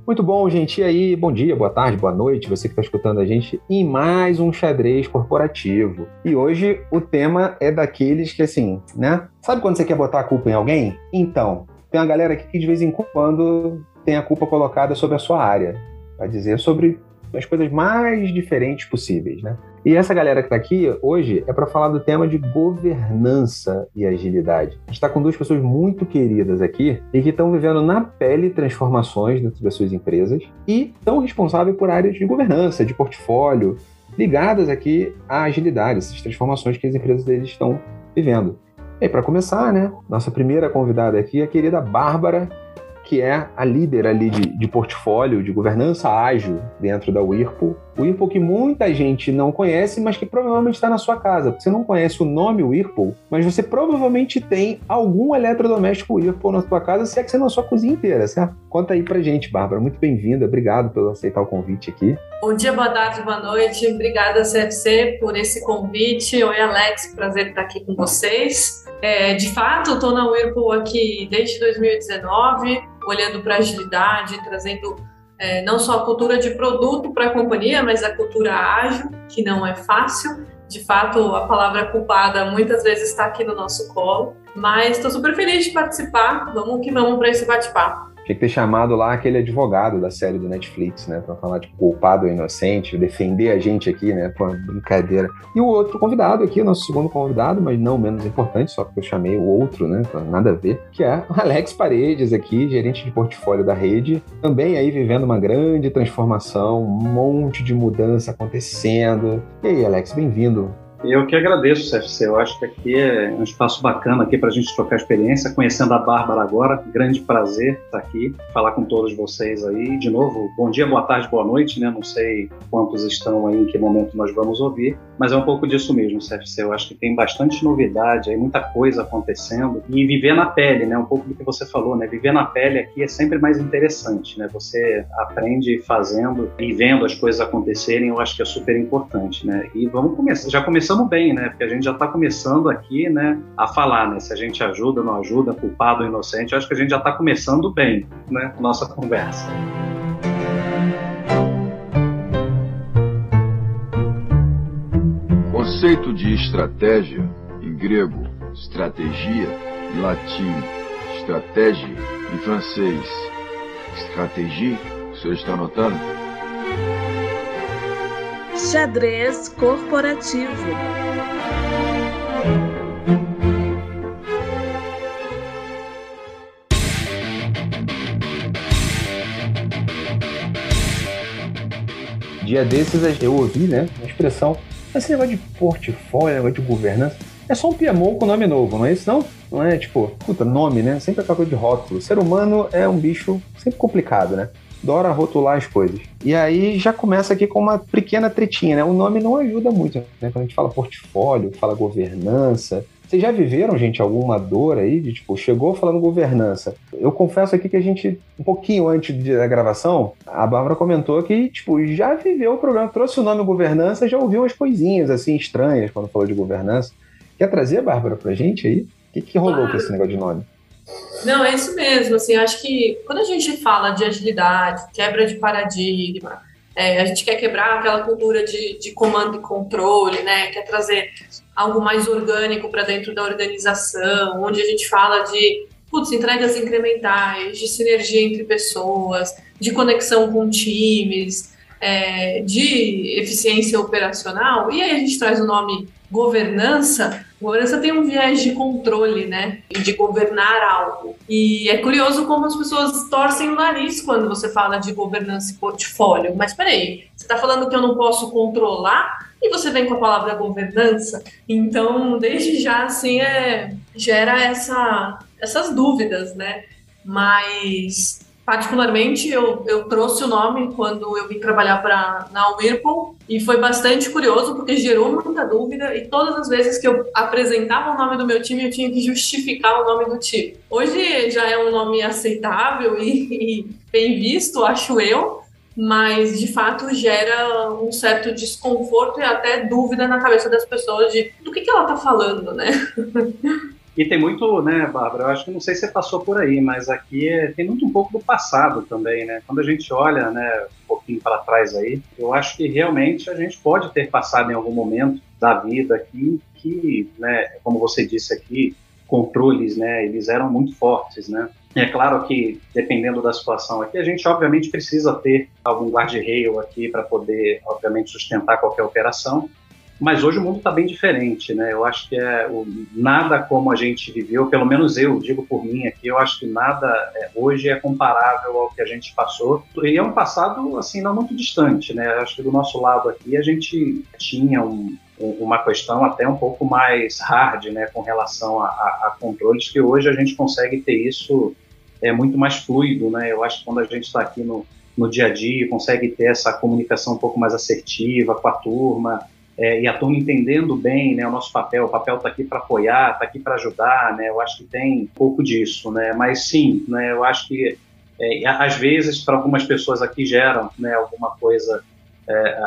Muito bom, gente. E aí, bom dia, boa tarde, boa noite, você que está escutando a gente em mais um xadrez corporativo. E hoje o tema é daqueles que, assim, né? Sabe quando você quer botar a culpa em alguém? Então, tem uma galera aqui que de vez em quando tem a culpa colocada sobre a sua área. Vai dizer sobre as coisas mais diferentes possíveis, né? E essa galera que está aqui hoje é para falar do tema de governança e agilidade. A gente está com duas pessoas muito queridas aqui e que estão vivendo na pele transformações dentro das suas empresas e estão responsáveis por áreas de governança, de portfólio, ligadas aqui à agilidade, essas transformações que as empresas deles estão vivendo. E para começar, né, nossa primeira convidada aqui é a querida Bárbara, que é a líder ali de portfólio, de governança ágil dentro da Whirlpool. O Whirlpool que muita gente não conhece, mas que provavelmente está na sua casa. Você não conhece o nome Whirlpool, mas você provavelmente tem algum eletrodoméstico Whirlpool na sua casa, se é que você não na sua cozinha inteira, certo? Conta aí pra gente, Bárbara. Muito bem-vinda. Obrigado por aceitar o convite aqui. Bom dia, boa tarde, boa noite. Obrigada, CFC, por esse convite. Oi, Alex. Prazer estar aqui com vocês. De fato, eu estou na Whirlpool aqui desde 2019, olhando para a agilidade, trazendo não só a cultura de produto para a companhia, mas a cultura ágil, que não é fácil. De fato, a palavra culpada muitas vezes está aqui no nosso colo, mas estou super feliz de participar. Vamos que vamos para esse bate-papo. Tinha que ter chamado lá aquele advogado da série do Netflix, né? Pra falar de culpado ou inocente, defender a gente aqui, né? Pô, brincadeira. E o outro convidado aqui, o nosso segundo convidado, mas não menos importante, só porque eu chamei o outro, né? Nada a ver, que é o Alex Paredes aqui, gerente de portfólio da rede. Também aí vivendo uma grande transformação, um monte de mudança acontecendo. E aí, Alex, bem-vindo. Eu que agradeço, CFC. Eu acho que aqui é um espaço bacana aqui para a gente trocar experiência, conhecendo a Bárbara agora. Grande prazer estar aqui, falar com todos vocês aí. De novo, bom dia, boa tarde, boa noite, né? Não sei quantos estão aí, em que momento nós vamos ouvir, mas é um pouco disso mesmo, CFC. Eu acho que tem bastante novidade aí, muita coisa acontecendo. E viver na pele, né? Um pouco do que você falou, né? Viver na pele aqui é sempre mais interessante, né? Você aprende fazendo e vendo as coisas acontecerem, eu acho que é super importante, né? E vamos começar. Já começamos bem, né? Porque a gente já está começando aqui, né, a falar, né? Se a gente ajuda, não ajuda, culpado ou inocente, eu acho que a gente já está começando bem, né? Nossa conversa. O conceito de estratégia, em grego, stratégia, em latim, estratégia, em francês, stratégie, o senhor está anotando? Xadrez corporativo. Dia desses eu ouvi, né, uma expressão, esse negócio de portfólio, negócio de governança, é só um PMO com nome novo, não é isso não? Não é tipo, puta, nome, né? Sempre aquela coisa de rótulo. O ser humano é um bicho sempre complicado, né? Adora rotular as coisas. E aí já começa aqui com uma pequena tretinha, né? O nome não ajuda muito, né? Quando a gente fala portfólio, fala governança. Vocês já viveram, gente, alguma dor aí de, tipo, chegou falando governança? Eu confesso aqui que a gente, um pouquinho antes da gravação, a Bárbara comentou que, tipo, já viveu o programa, trouxe o nome governança, já ouviu umas coisinhas, assim, estranhas quando falou de governança. Quer trazer, Bárbara, pra gente aí? O que rolou com esse negócio de nome? Não, é isso mesmo, assim, acho que quando a gente fala de agilidade, quebra de paradigma, a gente quer quebrar aquela cultura de comando e controle, né, quer trazer algo mais orgânico para dentro da organização, onde a gente fala de entregas incrementais, de sinergia entre pessoas, de conexão com times, de eficiência operacional, e aí a gente traz o nome governança. Governança tem um viés de controle, né? De governar algo. E é curioso como as pessoas torcem o nariz quando você fala de governança e portfólio. Mas peraí, você está falando que eu não posso controlar e você vem com a palavra governança? Então, desde já, assim, gera essas dúvidas, né? Mas, particularmente, eu trouxe o nome quando eu vim trabalhar na Whirlpool e foi bastante curioso porque gerou muita dúvida e todas as vezes que eu apresentava o nome do meu time eu tinha que justificar o nome do time. Hoje já é um nome aceitável e bem visto, acho eu, mas de fato gera um certo desconforto e até dúvida na cabeça das pessoas de do que ela está falando, né? E tem muito, né, Bárbara, eu acho que não sei se você passou por aí, mas aqui tem muito um pouco do passado também, né? Quando a gente olha, né, um pouquinho para trás aí, eu acho que realmente a gente pode ter passado em algum momento da vida aqui que, né, como você disse aqui, controles, né, eles eram muito fortes, né? É claro que, dependendo da situação aqui, a gente obviamente precisa ter algum guarda-reio aqui para poder, obviamente, sustentar qualquer operação. Mas hoje o mundo está bem diferente, né? Eu acho que nada como a gente viveu, pelo menos eu digo por mim aqui, eu acho que nada hoje é comparável ao que a gente passou. E é um passado, assim, não muito distante, né? Eu acho que do nosso lado aqui a gente tinha uma questão até um pouco mais hard, né? Com relação a controles, que hoje a gente consegue ter isso muito mais fluido, né? Eu acho que quando a gente está aqui no dia a dia, consegue ter essa comunicação um pouco mais assertiva com a turma, e a turma entendendo bem, né, o nosso papel. O papel está aqui para apoiar, está aqui para ajudar, né? Eu acho que tem um pouco disso, né? Mas sim, né, eu acho que às vezes para algumas pessoas aqui geram, né, alguma coisa,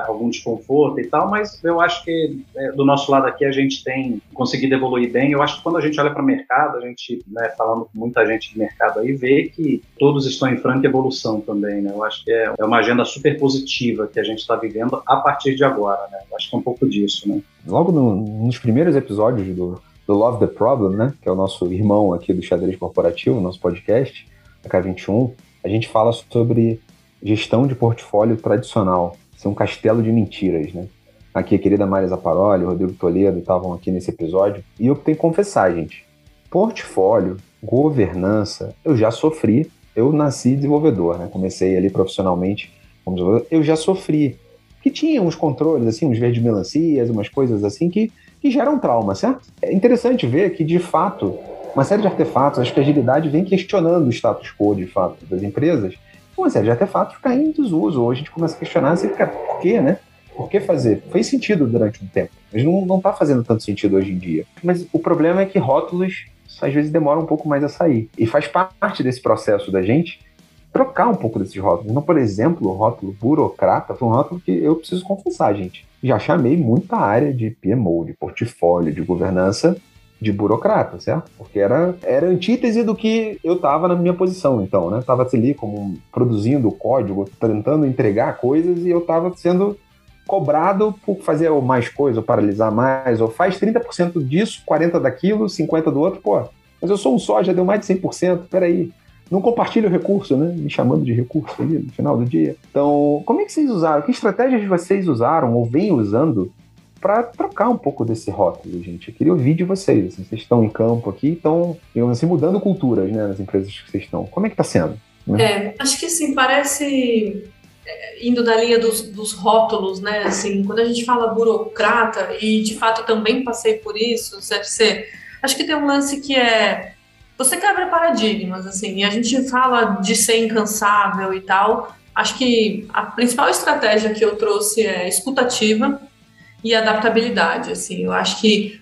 algum desconforto e tal, mas eu acho que do nosso lado aqui a gente tem conseguido evoluir bem. Eu acho que quando a gente olha para o mercado, a gente, né, falando com muita gente de mercado aí, vê que todos estão em franca evolução também, né? Eu acho que é uma agenda super positiva que a gente está vivendo a partir de agora, né? Eu acho que é um pouco disso, né? Logo nos primeiros episódios do Love the Problem, né, que é o nosso irmão aqui do Xadrez Corporativo, nosso podcast, a K21, a gente fala sobre gestão de portfólio tradicional, ser um castelo de mentiras, né? Aqui a querida Mária Zaparoli, o Rodrigo Toledo estavam aqui nesse episódio, e eu tenho que confessar, gente, portfólio, governança, eu já sofri. Eu nasci desenvolvedor, né? Comecei ali profissionalmente como desenvolvedor, eu já sofri. Que tinha uns controles, assim, uns verdes melancias, umas coisas assim que geram trauma, certo? É interessante ver que, de fato, uma série de artefatos, acho que a agilidade vem questionando o status quo, de fato, das empresas. Uma série de artefatos cai em desuso, ou a gente começa a questionar, assim, cara, por quê, né? Por que fazer? Fez sentido durante um tempo, mas não está fazendo tanto sentido hoje em dia. Mas o problema é que rótulos, às vezes, demoram um pouco mais a sair. E faz parte desse processo da gente trocar um pouco desses rótulos. Então, por exemplo, o rótulo burocrata foi um rótulo que eu preciso confessar, gente. Já chamei muita área de PMO, de portfólio, de governança, de burocrata, certo? Porque era antítese do que eu estava na minha posição, então, né? Estava ali como produzindo código, tentando entregar coisas, e eu estava sendo cobrado por fazer mais coisa, ou paralisar mais, ou faz 30% disso, 40% daquilo, 50% do outro, pô, mas eu sou um só, já deu mais de 100%, peraí. Não compartilha o recurso, né? Me chamando de recurso ali no final do dia. Então, como é que vocês usaram? Que estratégias vocês usaram ou vêm usando para trocar um pouco desse rótulo, gente? Eu queria ouvir de vocês. Assim, vocês estão em campo aqui, estão, digamos assim, mudando culturas, né, nas empresas que vocês estão. Como é que está sendo? Né? Acho que assim, parece, indo da linha dos rótulos, né? Assim, quando a gente fala burocrata, e de fato também passei por isso, CFC, acho que tem um lance que você quebra paradigmas, assim, e a gente fala de ser incansável e tal. Acho que a principal estratégia que eu trouxe é escutativa e adaptabilidade, assim. Eu acho que,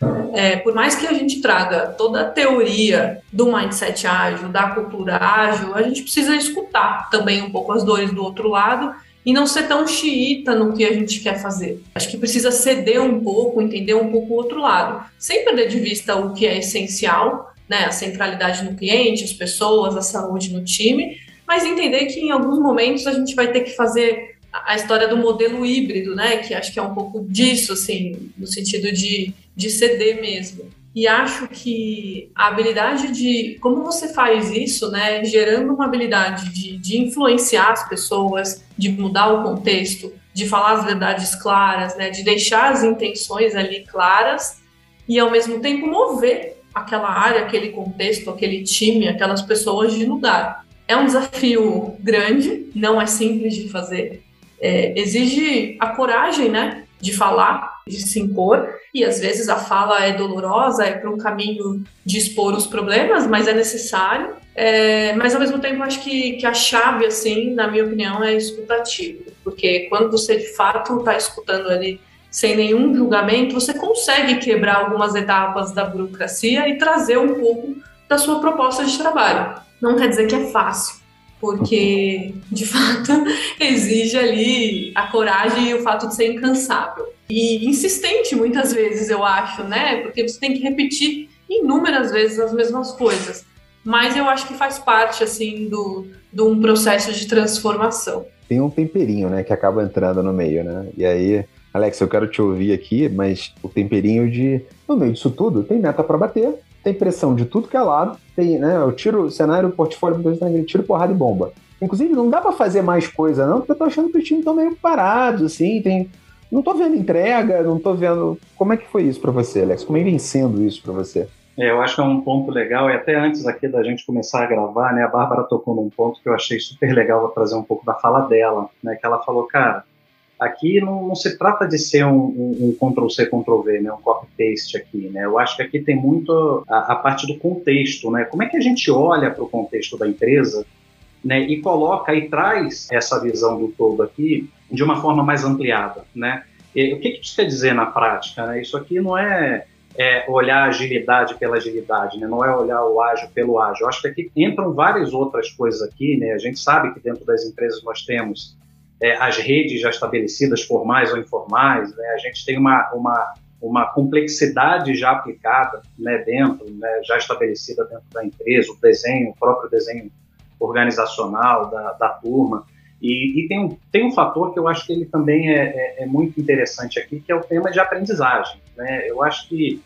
por mais que a gente traga toda a teoria do mindset ágil, da cultura ágil, a gente precisa escutar também um pouco as dores do outro lado e não ser tão xiita no que a gente quer fazer. Acho que precisa ceder um pouco, entender um pouco o outro lado, sem perder de vista o que é essencial, né? A centralidade no cliente, as pessoas, a saúde no time, mas entender que em alguns momentos a gente vai ter que fazer a história do modelo híbrido, né? Que acho que é um pouco disso, assim, no sentido de ceder mesmo. E acho que a habilidade de... Como você faz isso, né? Gerando uma habilidade de influenciar as pessoas, de mudar o contexto, de falar as verdades claras, né? De deixar as intenções ali claras e, ao mesmo tempo, mover aquela área, aquele contexto, aquele time, aquelas pessoas de lugar. É um desafio grande, não é simples de fazer. Exige a coragem, né, de falar, de se impor, e às vezes a fala é dolorosa, é para um caminho de expor os problemas, mas é necessário. Mas ao mesmo tempo acho que a chave, assim, na minha opinião, é escutativo, porque quando você de fato está escutando ali sem nenhum julgamento, você consegue quebrar algumas etapas da burocracia e trazer um pouco da sua proposta de trabalho. Não quer dizer que é fácil, porque, de fato, exige ali a coragem e o fato de ser incansável. E insistente, muitas vezes, eu acho, né? Porque você tem que repetir inúmeras vezes as mesmas coisas. Mas eu acho que faz parte, assim, de um processo de transformação. Tem um temperinho, né, que acaba entrando no meio, né? E aí, Alex, eu quero te ouvir aqui, mas o temperinho no meio disso tudo, tem meta para bater, tem pressão de tudo que é lado, tem, né, eu tiro o cenário, o portfólio, tiro porrada e bomba. Inclusive, não dá para fazer mais coisa, não, porque eu tô achando que os times estão meio parados, assim, não tô vendo entrega, não tô vendo... Como é que foi isso para você, Alex? Como é que vem sendo isso para você? Eu acho que é um ponto legal, e até antes aqui da gente começar a gravar, né, a Bárbara tocou num ponto que eu achei super legal, vou trazer um pouco da fala dela, né, que ela falou, cara, aqui não se trata de ser um Ctrl-C, Ctrl-V, né, um copy-paste aqui, né, eu acho que aqui tem muito a parte do contexto, né, como é que a gente olha para o contexto da empresa, né, e coloca e traz essa visão do todo aqui de uma forma mais ampliada, né, e o que isso quer dizer na prática, né, isso aqui não é olhar a agilidade pela agilidade, né? Não é olhar o ágil pelo ágil. Eu acho que aqui entram várias outras coisas aqui, né? A gente sabe que dentro das empresas nós temos as redes já estabelecidas, formais ou informais, né? A gente tem uma complexidade já aplicada, né, dentro, né, já estabelecida dentro da empresa, o próprio desenho organizacional da turma. E tem um fator que eu acho que ele também é muito interessante aqui, que é o tema de aprendizagem, né? Eu acho que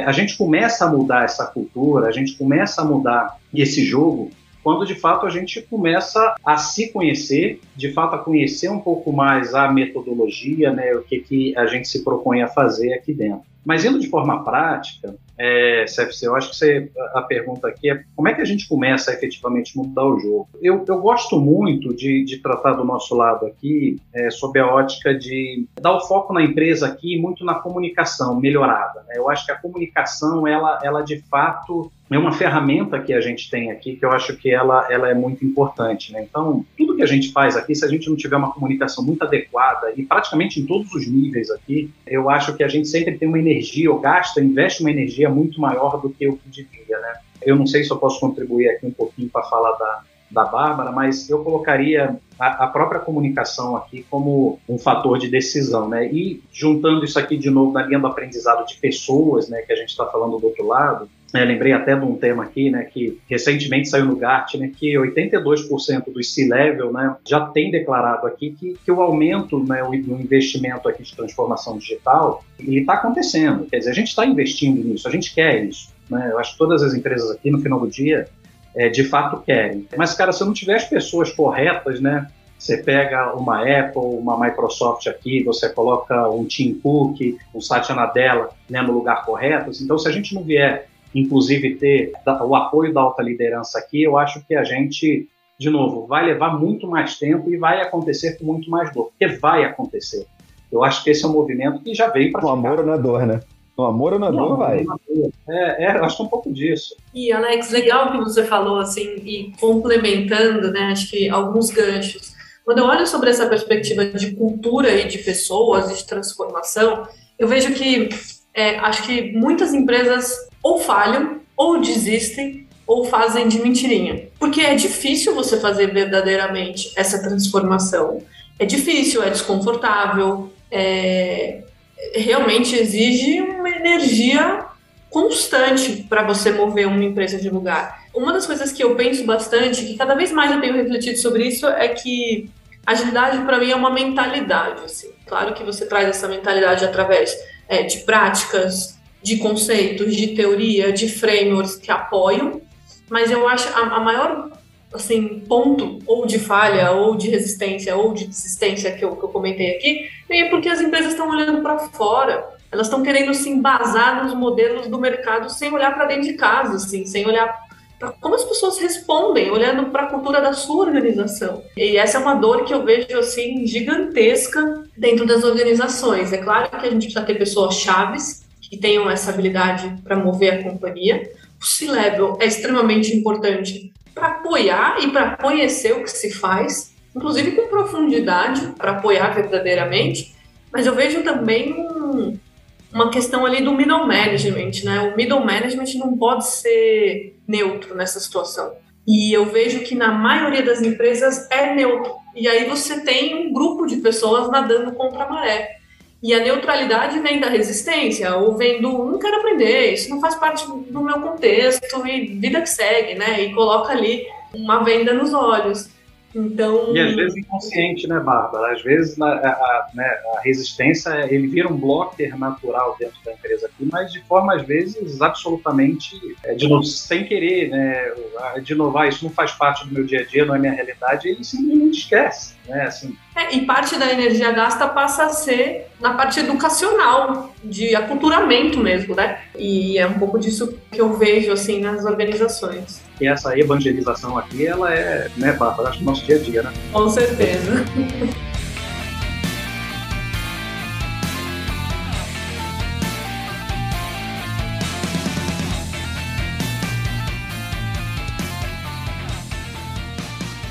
a gente começa a mudar essa cultura, a gente começa a mudar esse jogo, quando de fato a gente começa a se conhecer, de fato a conhecer um pouco mais a metodologia, né, o que a gente se propõe a fazer aqui dentro. Mas indo de forma prática, CFC, eu acho que a pergunta aqui é como é que a gente começa a efetivamente mudar o jogo? Eu gosto muito de tratar do nosso lado aqui sob a ótica de dar o foco na empresa aqui muito na comunicação melhorada, né? Eu acho que a comunicação, ela de fato é uma ferramenta que a gente tem aqui que eu acho que ela é muito importante, né? Então, tudo que a gente faz aqui, se a gente não tiver uma comunicação muito adequada e praticamente em todos os níveis aqui, eu acho que a gente sempre tem uma energia, ou investe uma energia muito maior do que o que devia, né? Eu não sei se eu posso contribuir aqui um pouquinho para falar da Bárbara, mas eu colocaria a própria comunicação aqui como um fator de decisão, né? E juntando isso aqui de novo na linha do aprendizado de pessoas, né, que a gente está falando do outro lado, lembrei até de um tema aqui, né, que recentemente saiu no Gartner, que 82% dos C-Level, né, já tem declarado aqui que o aumento, né, do investimento aqui de transformação digital, ele está acontecendo. Quer dizer, a gente está investindo nisso, a gente quer isso, né? Eu acho que todas as empresas aqui, no final do dia, de fato querem. Mas, cara, se eu não tiver as pessoas corretas, né, você pega uma Apple, uma Microsoft aqui, você coloca um Tim Cook, um Satya Nadella, né, no lugar correto. Então, se a gente não vier, inclusive, ter o apoio da alta liderança aqui, eu acho que a gente, de novo, vai levar muito mais tempo e vai acontecer com muito mais dor, porque vai acontecer. Eu acho que esse é um movimento que já veio para ficar. No amor ou na dor, né? No amor ou na dor, vai. Eu acho que é um pouco disso. E, Alex, legal que você falou, assim, e complementando, né, acho que alguns ganchos. Quando eu olho sobre essa perspectiva de cultura e de pessoas e de transformação, eu vejo que acho que muitas empresas ou falham, ou desistem, ou fazem de mentirinha. Porque é difícil você fazer verdadeiramente essa transformação. É difícil, é desconfortável, realmente exige uma energia constante para você mover uma empresa de lugar. Uma das coisas que eu penso bastante, que cada vez mais eu tenho refletido sobre isso, é que agilidade para mim é uma mentalidade. Assim. Claro que você traz essa mentalidade através de práticas, de conceitos, de teoria, de frameworks que apoiam, mas eu acho a maior assim, ponto ou de falha, ou de resistência, ou de desistência que eu comentei aqui, é porque as empresas estão olhando para fora. Elas estão querendo se embasar nos modelos do mercado sem olhar para dentro de casa, assim, sem olhar para como as pessoas respondem, olhando para a cultura da sua organização. E essa é uma dor que eu vejo assim, gigantesca dentro das organizações. É claro que a gente precisa ter pessoas chaves que tenham essa habilidade para mover a companhia. O C-Level é extremamente importante para apoiar e para conhecer o que se faz, inclusive com profundidade, para apoiar verdadeiramente, mas eu vejo também uma questão ali do middle management, né? O middle management não pode ser neutro nessa situação. E eu vejo que na maioria das empresas é neutro. E aí você tem um grupo de pessoas nadando contra a maré. E a neutralidade vem da resistência, ou vem do não quero aprender, isso não faz parte do meu contexto e vida que segue, né? E coloca ali uma venda nos olhos. Então... E às vezes inconsciente, né, Bárbara? Às vezes a resistência, ele vira um blocker natural dentro da empresa aqui, mas de forma, às vezes, absolutamente, de novo, sem querer, né, de novo, isso não faz parte do meu dia a dia, não é minha realidade, ele simplesmente esquece, né, assim. E parte da energia gasta passa a ser na parte educacional, de aculturamento mesmo, né? E é um pouco disso que eu vejo, assim, nas organizações. E essa evangelização aqui, ela é, né, Bárbara, acho que no nosso dia a dia, né? Com certeza.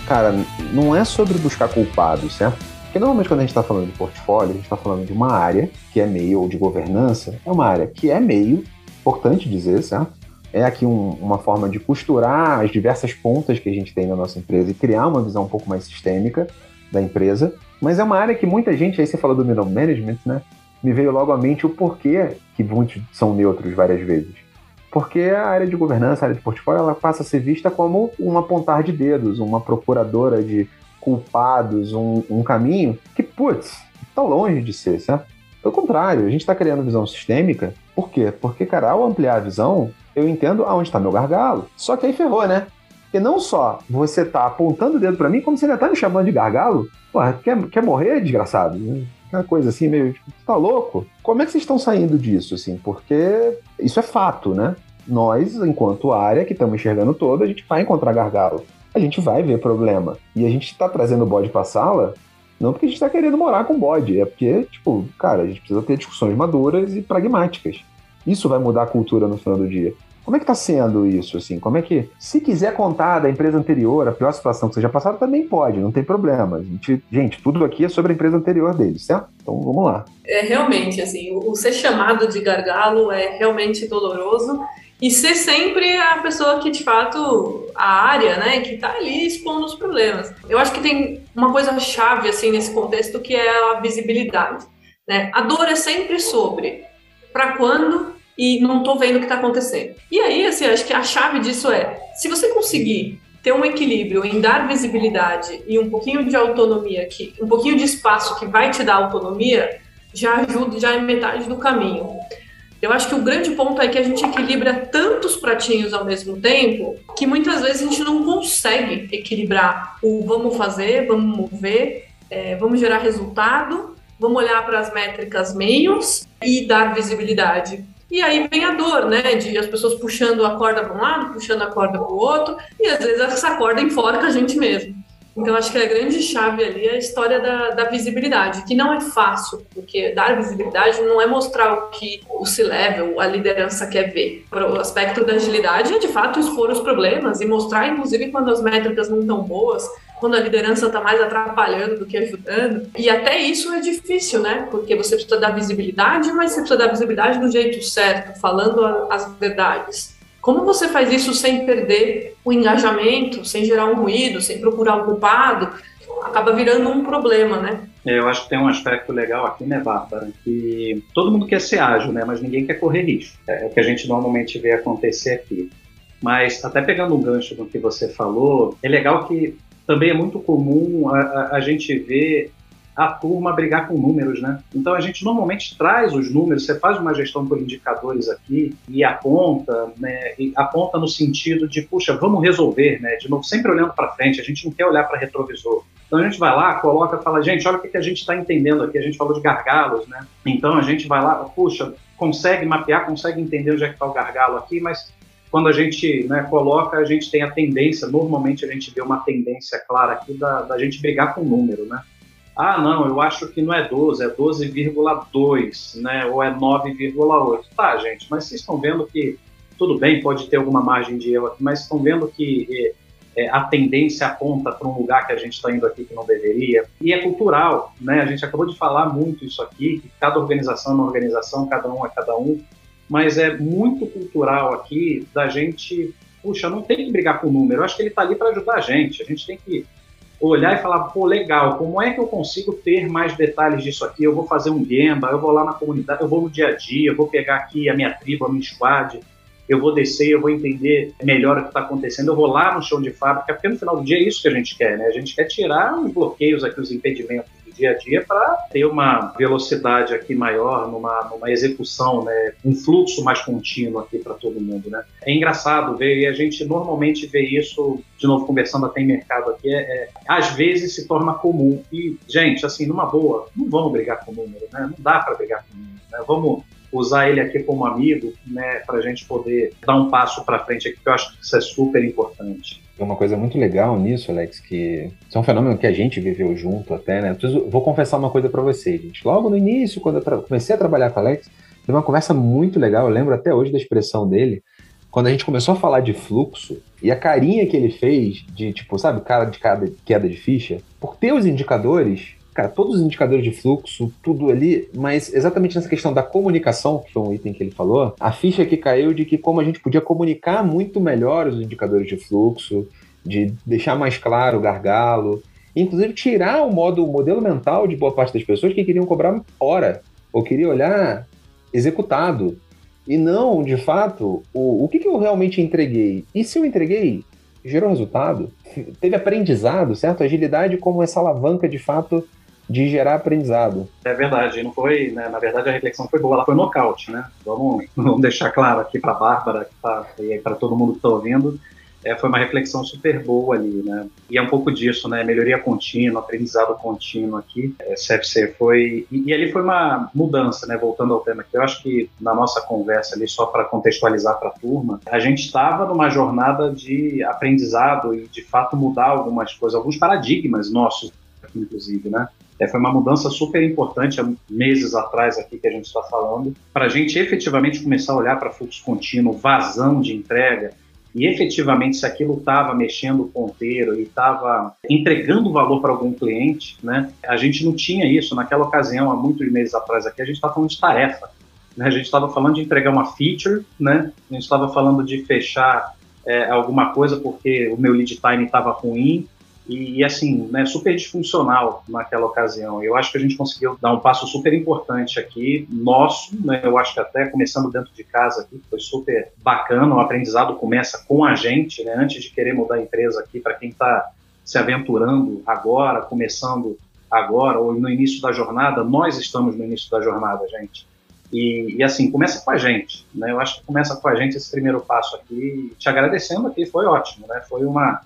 Cara, não é sobre buscar culpados, certo? Porque normalmente quando a gente está falando de portfólio, a gente está falando de uma área que é meio, ou de governança, é uma área que é meio, importante dizer, certo? É aqui uma forma de costurar as diversas pontas que a gente tem na nossa empresa e criar uma visão um pouco mais sistêmica da empresa, mas é uma área que muita gente, aí você fala do middle management, né? Me veio logo à mente o porquê que muitos são neutros várias vezes. Porque a área de governança, a área de portfólio, ela passa a ser vista como um apontar de dedos, uma procuradora de culpados, um caminho que, putz, está longe de ser, certo? Pelo contrário, a gente está criando visão sistêmica. Por quê? Porque, cara, ao ampliar a visão, eu entendo aonde está meu gargalo. Só que aí ferrou, né? Porque não só você está apontando o dedo para mim, como você ainda está me chamando de gargalo. Porra, quer morrer, desgraçado? Uma coisa assim, meio, tá louco? Como é que vocês estão saindo disso, assim? Porque isso é fato, né? Nós, enquanto área que estamos enxergando todo, a gente vai encontrar gargalo. A gente vai ver problema. E a gente está trazendo o bode para a sala, não porque a gente está querendo morar com o bode, é porque, tipo, cara, a gente precisa ter discussões maduras e pragmáticas. Isso vai mudar a cultura no final do dia. Como é que está sendo isso, assim? Como é que, se quiser contar da empresa anterior, a pior situação que vocês já passaram, também pode, não tem problema. Gente, tudo aqui é sobre a empresa anterior deles, certo? Então, vamos lá. É realmente, assim, o ser chamado de gargalo é realmente doloroso e ser sempre a pessoa que, de fato, a área, né, que está ali expondo os problemas. Eu acho que tem uma coisa chave, assim, nesse contexto, que é a visibilidade, né? A dor é sempre sobre para quando e não estou vendo o que está acontecendo. E aí, assim, acho que a chave disso é, se você conseguir ter um equilíbrio em dar visibilidade e um pouquinho de autonomia, um pouquinho de espaço que vai te dar autonomia, já ajuda, já é metade do caminho. Eu acho que o grande ponto é que a gente equilibra tantos pratinhos ao mesmo tempo que muitas vezes a gente não consegue equilibrar o vamos fazer, vamos mover, vamos gerar resultado, vamos olhar para as métricas meios e dar visibilidade. E aí vem a dor, né, de as pessoas puxando a corda para um lado, puxando a corda para o outro, e às vezes essa corda enforca a gente mesmo. Então, acho que a grande chave ali é a história da visibilidade, que não é fácil, porque dar visibilidade não é mostrar o que o C-Level, a liderança quer ver. O aspecto da agilidade é, de fato, expor os problemas e mostrar, inclusive, quando as métricas não estão boas, quando a liderança está mais atrapalhando do que ajudando. E até isso é difícil, né? Porque você precisa dar visibilidade, mas você precisa dar visibilidade do jeito certo, falando as verdades. Como você faz isso sem perder o engajamento, sem gerar um ruído, sem procurar um culpado? Acaba virando um problema, né? Eu acho que tem um aspecto legal aqui, né, Bárbara? Que todo mundo quer ser ágil, né? Mas ninguém quer correr risco. É o que a gente normalmente vê acontecer aqui. Mas, até pegando um gancho do que você falou, é legal que também é muito comum a gente ver a turma brigar com números, né? Então a gente normalmente traz os números, você faz uma gestão por indicadores aqui e aponta, né? E aponta no sentido de, puxa, vamos resolver, né? De novo, sempre olhando para frente, a gente não quer olhar para retrovisor. Então a gente vai lá, coloca, fala, gente, olha o que a gente está entendendo aqui, a gente falou de gargalos, né? Então a gente vai lá, puxa, consegue mapear, consegue entender onde é que está o gargalo aqui, mas quando a gente, né, coloca, a gente tem a tendência, normalmente a gente vê uma tendência clara aqui da gente brigar com o número, né? Ah, não, eu acho que não é 12, é 12,2, né? Ou é 9,8. Tá, gente, mas vocês estão vendo que, tudo bem, pode ter alguma margem de erro aqui, mas estão vendo que a tendência aponta para um lugar que a gente está indo aqui que não deveria. E é cultural, né? A gente acabou de falar muito isso aqui, que cada organização é uma organização, cada um é cada um, mas é muito cultural aqui da gente, puxa, não tem que brigar com o número, eu acho que ele está ali para ajudar a gente tem que olhar e falar, pô, legal, como é que eu consigo ter mais detalhes disso aqui? Eu vou fazer um Gemba, eu vou lá na comunidade, eu vou no dia a dia, eu vou pegar aqui a minha tribo, a minha squad, eu vou descer, eu vou entender melhor o que está acontecendo, eu vou lá no chão de fábrica, porque no final do dia é isso que a gente quer, né? A gente quer tirar os bloqueios aqui, os impedimentos do dia a dia para ter uma velocidade aqui maior, numa execução, né? Um fluxo mais contínuo aqui para todo mundo, né? É engraçado ver, e a gente normalmente vê isso, de novo, conversando até em mercado aqui, às vezes se torna comum. E, gente, assim, numa boa, não vamos brigar com o número, né? Não dá para brigar com o número, né? Vamos usar ele aqui como amigo, né, para a gente poder dar um passo para frente aqui, que eu acho que isso é super importante. Tem uma coisa muito legal nisso, Alex, que isso é um fenômeno que a gente viveu junto até, né? Vou confessar uma coisa para vocês, gente. Logo no início, quando eu comecei a trabalhar com o Alex, teve uma conversa muito legal, eu lembro até hoje da expressão dele, quando a gente começou a falar de fluxo, e a carinha que ele fez de, tipo, sabe, cara de queda de ficha, por ter os indicadores, cara, todos os indicadores de fluxo, tudo ali, mas exatamente nessa questão da comunicação, que foi um item que ele falou, a ficha que caiu de que como a gente podia comunicar muito melhor os indicadores de fluxo, de deixar mais claro o gargalo, inclusive tirar o modelo mental de boa parte das pessoas que queriam cobrar hora, ou queriam olhar executado, e não, de fato, o que eu realmente entreguei. E se eu entreguei, gerou resultado, teve aprendizado, certo? Agilidade como essa alavanca, de fato, de gerar aprendizado. É verdade, não foi, né? Na verdade a reflexão foi boa, ela foi nocaute, né? Vamos deixar claro aqui para a Bárbara e para todo mundo que está ouvindo, foi uma reflexão super boa ali, né? E é um pouco disso, né? Melhoria contínua, aprendizado contínuo aqui. CFC foi... E ali foi uma mudança, né? Voltando ao tema aqui, eu acho que na nossa conversa ali, só para contextualizar para a turma, a gente estava numa jornada de aprendizado e de fato mudar algumas coisas, alguns paradigmas nossos aqui, inclusive, né? Foi uma mudança super importante há meses atrás aqui que a gente está falando, para a gente efetivamente começar a olhar para fluxo contínuo, vazão de entrega, e efetivamente se aquilo estava mexendo o ponteiro e estava entregando valor para algum cliente, né? A gente não tinha isso naquela ocasião, há muitos meses atrás aqui, a gente estava falando de tarefa, né? A gente estava falando de entregar uma feature, né? A gente estava falando de fechar alguma coisa porque o meu lead time estava ruim, e assim, né, super disfuncional naquela ocasião. Eu acho que a gente conseguiu dar um passo super importante aqui, nosso, né, eu acho que até começando dentro de casa aqui, foi super bacana, o aprendizado começa com a gente, né, antes de querer mudar a empresa aqui, para quem está se aventurando agora, começando agora, ou no início da jornada, nós estamos no início da jornada, gente. E assim, começa com a gente, né, eu acho que começa com a gente esse primeiro passo aqui, te agradecendo aqui, foi ótimo, né, foi uma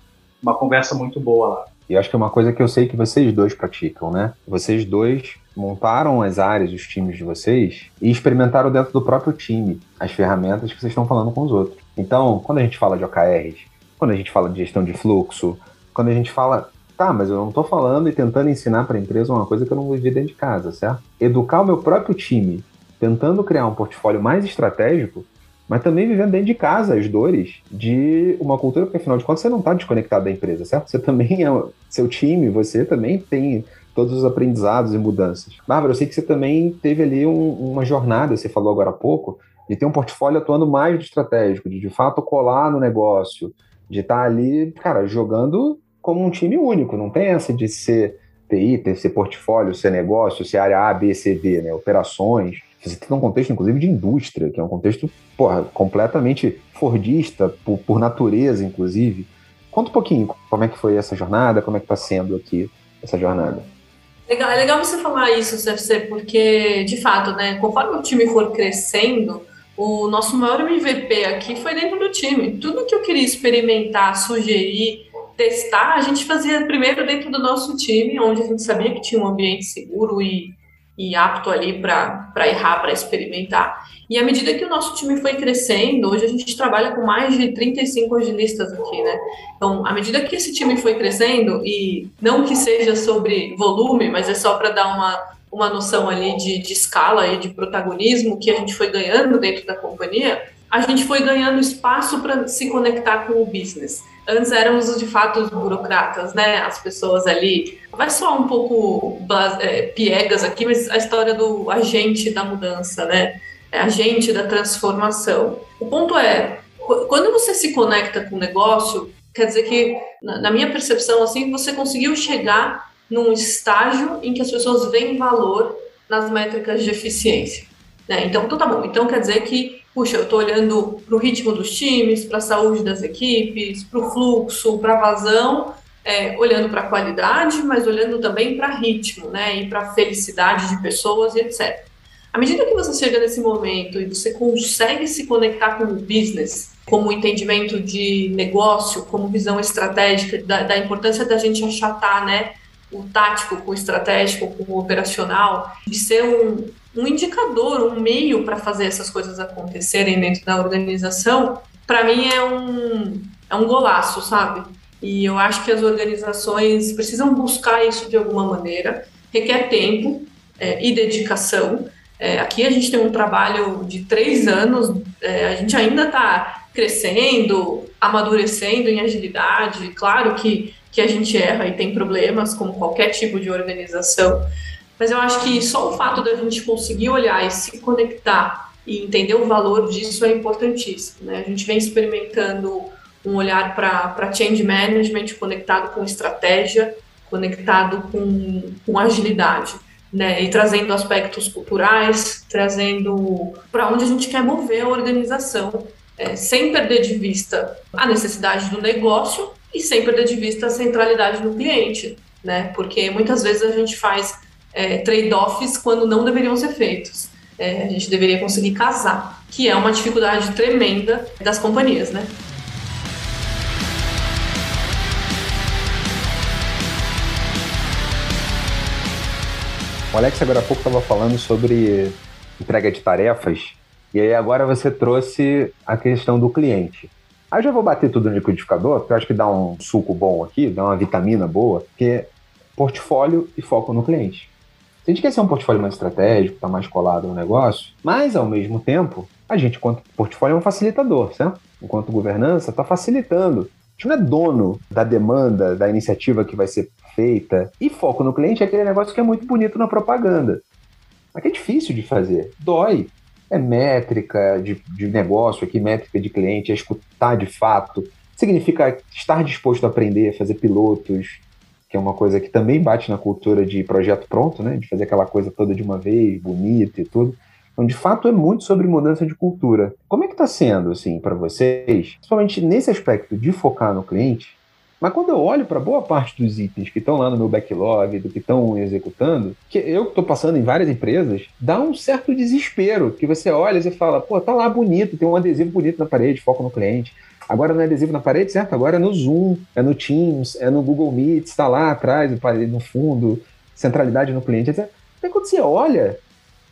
conversa muito boa lá. E eu acho que é uma coisa que eu sei que vocês dois praticam, né? Vocês dois montaram as áreas, os times de vocês, e experimentaram dentro do próprio time as ferramentas que vocês estão falando com os outros. Então, quando a gente fala de OKRs, quando a gente fala de gestão de fluxo, quando a gente fala, tá, mas eu não estou falando e tentando ensinar para a empresa uma coisa que eu não vivi dentro de casa, certo? Educar o meu próprio time, tentando criar um portfólio mais estratégico, mas também vivendo dentro de casa as dores de uma cultura, porque afinal de contas você não está desconectado da empresa, certo? Você também é seu time, você também tem todos os aprendizados e mudanças. Bárbara, eu sei que você também teve ali uma jornada, você falou agora há pouco, de ter um portfólio atuando mais de estratégico, de fato colar no negócio, de estar ali, cara, jogando como um time único, não tem essa de ser TI, ser portfólio, ser negócio, ser área A, B, C, D, né? Operações. Você tem um contexto, inclusive, de indústria, que é um contexto, completamente fordista, por natureza, inclusive. Conta um pouquinho como é que foi essa jornada, como é que está sendo aqui essa jornada. É legal você falar isso, CFC, porque, de fato, né, conforme o time for crescendo, o nosso maior MVP aqui foi dentro do time. Tudo que eu queria experimentar, sugerir, testar, a gente fazia primeiro dentro do nosso time, onde a gente sabia que tinha um ambiente seguro e apto ali para errar, para experimentar. E à medida que o nosso time foi crescendo, hoje a gente trabalha com mais de 35 agilistas aqui, né? Então, à medida que esse time foi crescendo, e não que seja sobre volume, mas é só para dar uma noção ali de escala e de protagonismo que a gente foi ganhando dentro da companhia, a gente foi ganhando espaço para se conectar com o business. Antes éramos, de fato, os burocratas, né? As pessoas ali... Vai soar um pouco piegas aqui, mas a história do agente da mudança, né? Agente da transformação. O ponto é, quando você se conecta com o negócio, quer dizer que, na minha percepção, assim, você conseguiu chegar num estágio em que as pessoas veem valor nas métricas de eficiência, né? Então tá bom. Então quer dizer que, puxa, eu estou olhando para o ritmo dos times, para a saúde das equipes, para o fluxo, para a vazão, olhando para a qualidade, mas olhando também para ritmo, né? E para a felicidade de pessoas e etc. À medida que você chega nesse momento e você consegue se conectar com o business, como entendimento de negócio, como visão estratégica, da importância da gente achatar, né, o tático com o estratégico, com o operacional, de ser um indicador, um meio para fazer essas coisas acontecerem dentro da organização, para mim é um golaço, sabe? E eu acho que as organizações precisam buscar isso de alguma maneira, requer tempo e dedicação. Aqui a gente tem um trabalho de 3 anos, a gente ainda está crescendo, amadurecendo em agilidade. Claro que a gente erra e tem problemas, como qualquer tipo de organização, mas eu acho que só o fato da gente conseguir olhar e se conectar e entender o valor disso é importantíssimo, né? A gente vem experimentando um olhar para change management conectado com estratégia, conectado com agilidade, né? E trazendo aspectos culturais, trazendo para onde a gente quer mover a organização, sem perder de vista a necessidade do negócio e sem perder de vista a centralidade do cliente, né? Porque muitas vezes a gente faz trade-offs quando não deveriam ser feitos. A gente deveria conseguir casar, que é uma dificuldade tremenda das companhias, né? O Alex agora há pouco estava falando sobre entrega de tarefas, e aí agora você trouxe a questão do cliente. Aí eu já vou bater tudo no liquidificador, porque eu acho que dá um suco bom aqui, dá uma vitamina boa, que é portfólio e foco no cliente. Se a gente quer ser um portfólio mais estratégico, está mais colado no negócio, mas ao mesmo tempo, a gente, enquanto portfólio, é um facilitador, certo? Enquanto governança, está facilitando. A gente não é dono da demanda, da iniciativa que vai ser feita. E foco no cliente é aquele negócio que é muito bonito na propaganda. Mas que é difícil de fazer. Dói. É métrica de negócio aqui, métrica de cliente, é escutar de fato. Significa estar disposto a aprender, fazer pilotos, que é uma coisa que também bate na cultura de projeto pronto, né? De fazer aquela coisa toda de uma vez, bonita e tudo. Então, de fato, é muito sobre mudança de cultura. Como é que está sendo, assim, para vocês, principalmente nesse aspecto de focar no cliente? Mas quando eu olho para boa parte dos itens que estão lá no meu backlog, do que estão executando, que eu estou passando em várias empresas, dá um certo desespero, que você olha e você fala, pô, tá lá bonito, tem um adesivo bonito na parede, foco no cliente. Agora não é adesivo na parede, certo? Agora é no Zoom, é no Teams, é no Google Meet, está lá atrás, no fundo, centralidade no cliente, etc. Aí quando você olha,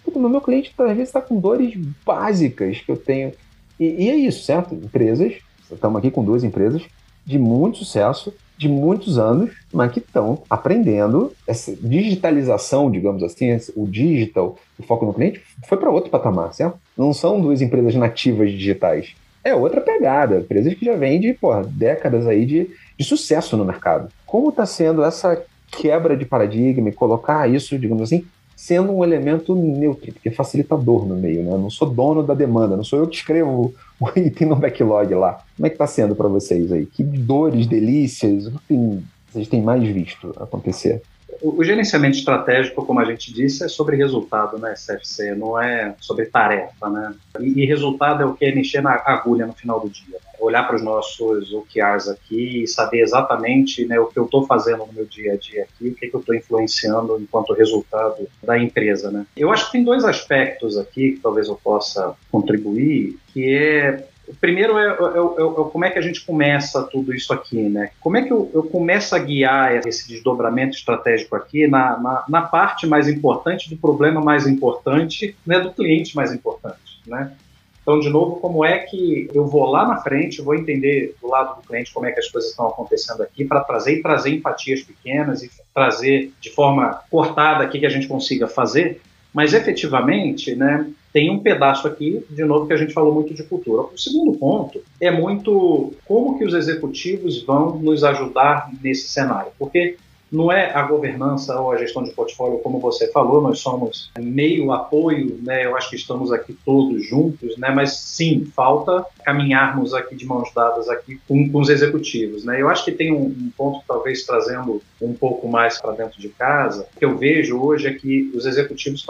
o meu cliente às vezes está com dores básicas que eu tenho. E é isso, certo? Empresas, estamos aqui com 2 empresas de muito sucesso, de muitos anos, mas que estão aprendendo essa digitalização, digamos assim, o digital, o foco no cliente, foi para outro patamar, certo? Não são 2 empresas nativas digitais. É outra pegada, empresas que já vêm de décadas aí de sucesso no mercado. Como está sendo essa quebra de paradigma e colocar isso, digamos assim, sendo um elemento neutro, porque é facilitador no meio, né? Eu não sou dono da demanda, não sou eu que escrevo o item no backlog lá. Como é que está sendo para vocês aí? Que dores, delícias, o que vocês têm mais visto acontecer? O gerenciamento estratégico, como a gente disse, é sobre resultado, né, CFC? Não é sobre tarefa, né? E resultado é o que é mexer na agulha no final do dia. Olhar para os nossos OKRs aqui e saber exatamente, né, o que eu estou fazendo no meu dia a dia aqui, o que eu estou influenciando enquanto resultado da empresa, né? Eu acho que tem 2 aspectos aqui que talvez eu possa contribuir, que é... O primeiro é como é que a gente começa tudo isso aqui, né? Como é que eu começo a guiar esse desdobramento estratégico aqui na parte mais importante do problema mais importante, né, do cliente mais importante, né? Então, de novo, como é que eu vou lá na frente, vou entender do lado do cliente como é que as coisas estão acontecendo aqui para trazer empatias pequenas e trazer de forma cortada aqui que a gente consiga fazer, mas efetivamente, né, tem um pedaço aqui, de novo, que a gente falou muito de cultura. O segundo ponto é muito como que os executivos vão nos ajudar nesse cenário. Porque não é a governança ou a gestão de portfólio, como você falou, nós somos meio apoio, né? Eu acho que estamos aqui todos juntos, né? Mas sim, falta caminharmos aqui de mãos dadas aqui com os executivos, né? Eu acho que tem um ponto, talvez trazendo um pouco mais para dentro de casa, que eu vejo hoje é que os executivos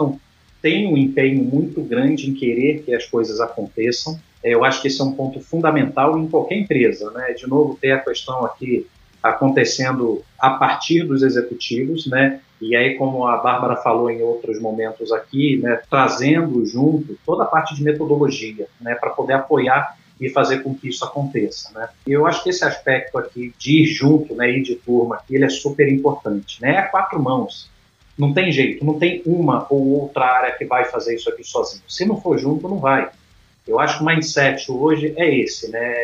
têm um empenho muito grande em querer que as coisas aconteçam. Eu acho que esse é um ponto fundamental em qualquer empresa, né? De novo, ter a questão aqui acontecendo a partir dos executivos, né? E aí, como a Bárbara falou em outros momentos aqui, né, trazendo junto toda a parte de metodologia, né, para poder apoiar e fazer com que isso aconteça, né? E eu acho que esse aspecto aqui de ir junto, né, ir de turma, aqui, ele é super importante, né? É a quatro mãos. Não tem jeito, não tem uma ou outra área que vai fazer isso aqui sozinho. Se não for junto, não vai. Eu acho que o mindset hoje é esse, né?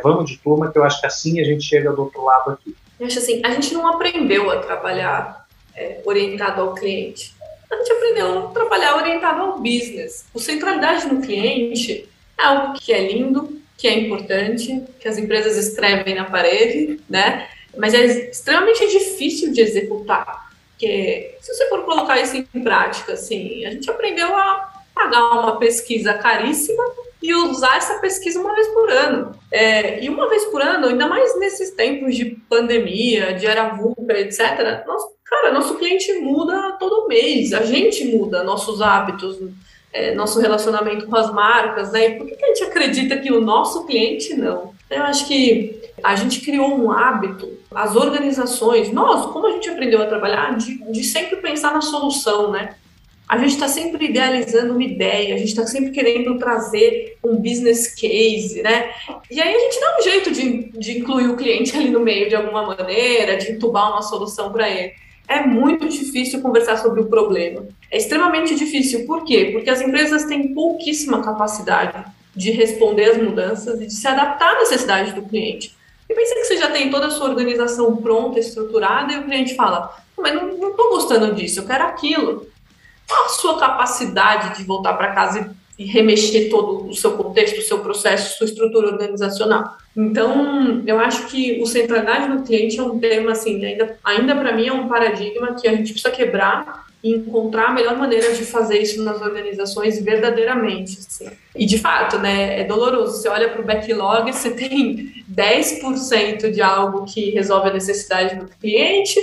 Vamos de turma, que eu acho que assim a gente chega do outro lado aqui. Eu acho assim, a gente não aprendeu a trabalhar orientado ao cliente. A gente aprendeu a trabalhar orientado ao business. O centralidade no cliente é algo que é lindo, que é importante, que as empresas escrevem na parede, né? Mas é extremamente difícil de executar. Porque se você for colocar isso em prática, assim, a gente aprendeu a pagar uma pesquisa caríssima e usar essa pesquisa uma vez por ano. E uma vez por ano, ainda mais nesses tempos de pandemia, de era vulca, etc., nosso cliente muda todo mês, a gente muda nossos hábitos, nosso relacionamento com as marcas, né? E por que a gente acredita que o nosso cliente não? Eu acho que a gente criou um hábito, as organizações, como a gente aprendeu a trabalhar, de sempre pensar na solução, né? A gente está sempre idealizando uma ideia, a gente está sempre querendo trazer um business case, né? E aí a gente dá um jeito de incluir o cliente ali no meio de alguma maneira, de entubar uma solução para ele. É muito difícil conversar sobre o problema. É extremamente difícil. Por quê? Porque as empresas têm pouquíssima capacidade de responder às mudanças e de se adaptar à necessidade do cliente. E pensa que você já tem toda a sua organização pronta, estruturada, e o cliente fala, mas não estou gostando disso, eu quero aquilo. Qual a sua capacidade de voltar para casa e remexer todo o seu contexto, o seu processo, sua estrutura organizacional? Então, eu acho que o centralidade do cliente é um tema, assim, ainda para mim é um paradigma que a gente precisa quebrar e encontrar a melhor maneira de fazer isso nas organizações verdadeiramente, assim. E, de fato, né, é doloroso. Você olha para o backlog, você tem 10% de algo que resolve a necessidade do cliente,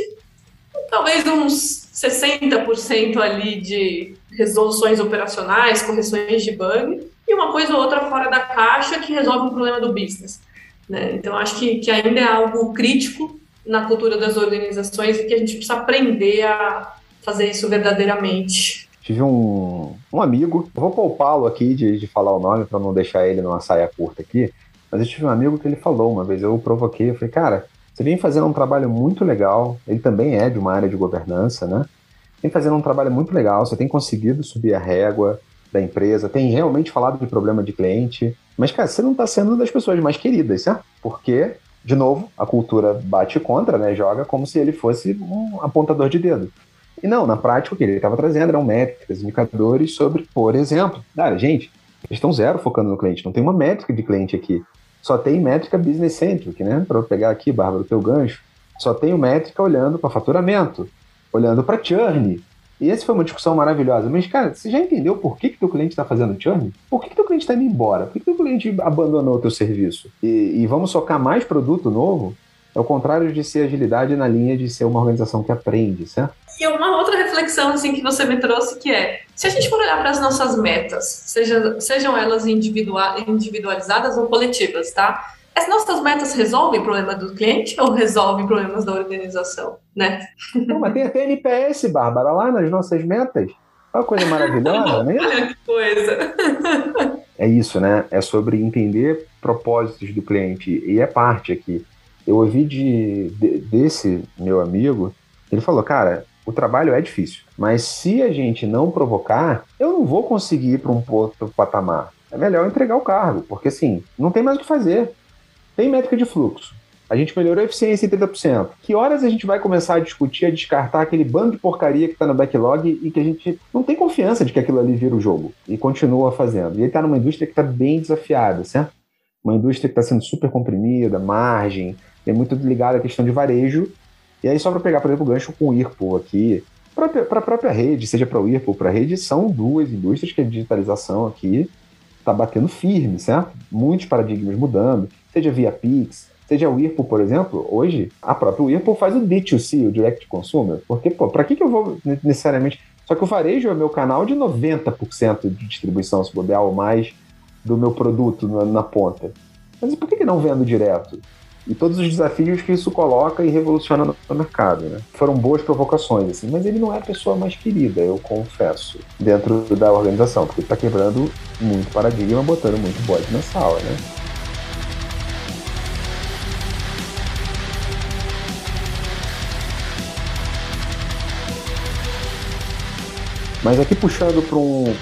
talvez uns 60% ali de resoluções operacionais, correções de bug, e uma coisa ou outra fora da caixa que resolve um problema do business, né? Então, acho que ainda é algo crítico na cultura das organizações e que a gente precisa aprender a fazer isso verdadeiramente. Tive um amigo, vou poupá-lo aqui de falar o nome para não deixar ele numa saia curta aqui, mas eu tive um amigo que ele falou uma vez, eu o provoquei, eu falei, cara, você vem fazendo um trabalho muito legal, ele também é de uma área de governança, né? Vem fazendo um trabalho muito legal, você tem conseguido subir a régua da empresa, tem realmente falado de problema de cliente, mas, cara, você não está sendo uma das pessoas mais queridas, certo? Porque, de novo, a cultura bate contra, né? Joga como se ele fosse um apontador de dedo. E não, na prática, o que ele estava trazendo eram métricas, indicadores sobre, por exemplo, cara, gente, eles estão zero focando no cliente, não tem uma métrica de cliente aqui. Só tem métrica business-centric, né? Para eu pegar aqui, Bárbara, o teu gancho. Só tenho métrica olhando para faturamento, olhando para churn. E essa foi uma discussão maravilhosa. Mas, cara, você já entendeu por que teu cliente está fazendo churn? Por que teu cliente está indo embora? Por que teu cliente abandonou o teu serviço? E vamos socar mais produto novo? É o contrário de ser agilidade na linha de ser uma organização que aprende, certo? E uma outra reflexão assim, que você me trouxe, que é, se a gente for olhar para as nossas metas, sejam elas individualizadas ou coletivas, tá? As nossas metas resolvem o problema do cliente ou resolvem problemas da organização, né? Não, mas tem até NPS, Bárbara, lá nas nossas metas. Olha uma coisa maravilhosa, né? Olha que coisa! É isso, né? É sobre entender propósitos do cliente. E é parte aqui. Eu ouvi desse meu amigo, ele falou, cara, o trabalho é difícil, mas se a gente não provocar, eu não vou conseguir ir para um outro patamar. É melhor entregar o cargo, porque assim, não tem mais o que fazer. Tem métrica de fluxo. A gente melhorou a eficiência em 30%. Que horas a gente vai começar a discutir, a descartar aquele bando de porcaria que está no backlog e que a gente não tem confiança de que aquilo ali vira o jogo e continua fazendo. E ele está numa indústria que está bem desafiada, certo? Uma indústria que está sendo super comprimida, margem, é muito ligada à questão de varejo, E aí, só para pegar, por exemplo, o gancho com o Whirlpool aqui, para a própria rede, seja para o Whirlpool, para a rede, são duas indústrias que a digitalização aqui está batendo firme, certo? Muitos paradigmas mudando, seja via Pix, seja o Whirlpool, por exemplo, hoje a própria Whirlpool faz o D2C, o Direct Consumer, porque, para que eu vou necessariamente... Só que o varejo é meu canal de 90% de distribuição, se bobear, ou mais, do meu produto na ponta. Mas por que não vendo direto? E todos os desafios que isso coloca e revoluciona no mercado, né? Foram boas provocações, assim, mas ele não é a pessoa mais querida, eu confesso, dentro da organização, porque ele está quebrando muito paradigma, botando muito bode na sala, né? Mas aqui puxando para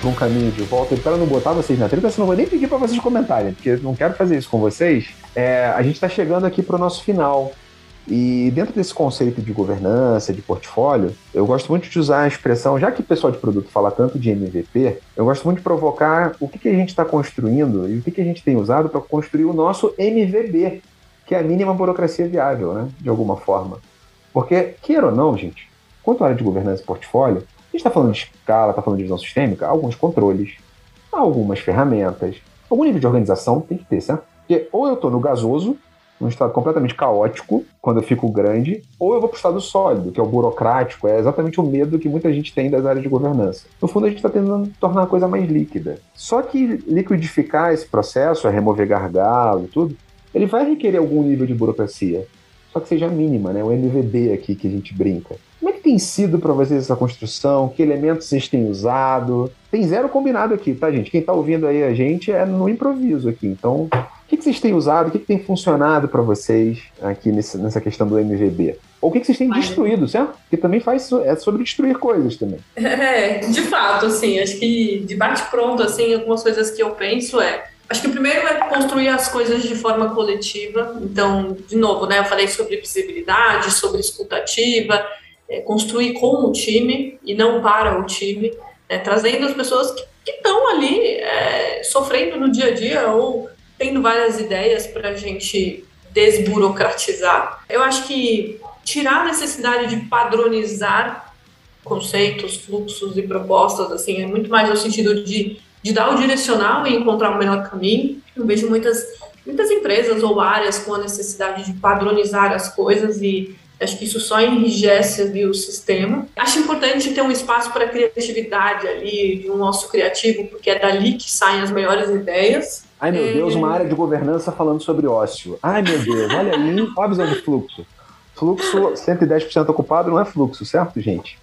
um caminho de volta, para não botar vocês na treta, eu não vou nem pedir para vocês comentarem, porque eu não quero fazer isso com vocês. A gente está chegando aqui para o nosso final. E dentro desse conceito de governança, de portfólio, eu gosto muito de usar a expressão, já que o pessoal de produto fala tanto de MVP, eu gosto muito de provocar o que a gente está construindo e o que a gente tem usado para construir o nosso MVB, que é a mínima burocracia viável, né? De alguma forma. Porque, queira ou não, gente, quanto à área de governança e portfólio, a gente está falando de escala, está falando de visão sistêmica, alguns controles, algumas ferramentas, algum nível de organização tem que ter, certo? Porque ou eu estou no gasoso, num estado completamente caótico, quando eu fico grande, ou eu vou para o estado sólido, que é o burocrático, é exatamente o medo que muita gente tem das áreas de governança. No fundo, a gente está tentando tornar a coisa mais líquida. Só que liquidificar esse processo, remover gargalo e tudo, ele vai requerer algum nível de burocracia, só que seja mínima, né? O MVB aqui que a gente brinca. Como é que tem sido para vocês essa construção? Que elementos vocês têm usado? Tem zero combinado aqui, tá, gente? Quem está ouvindo aí a gente é no improviso aqui. Então, o que vocês têm usado? O que tem funcionado para vocês aqui nessa questão do MVB? Ou o que vocês têm destruído, certo? Porque também é sobre destruir coisas também. De fato, assim, acho que de bate-pronto, assim, algumas coisas que eu penso acho que o primeiro é construir as coisas de forma coletiva. Então, de novo, né, eu falei sobre visibilidade, sobre escutativa, construir com o time e não para o time, trazendo as pessoas que estão ali sofrendo no dia a dia ou tendo várias ideias para a gente desburocratizar. Eu acho que tirar a necessidade de padronizar conceitos, fluxos e propostas, assim, é muito mais no sentido de dar o direcional e encontrar o melhor caminho. Eu vejo muitas empresas ou áreas com a necessidade de padronizar as coisas e acho que isso só enrijece ali o sistema. Acho importante ter um espaço para criatividade ali, de um nosso criativo, porque é dali que saem as melhores ideias. Ai, meu Deus, uma área de governança falando sobre ócio. Ai, meu Deus, olha aí, olha a visão de fluxo. Fluxo 110% ocupado não é fluxo, certo, gente?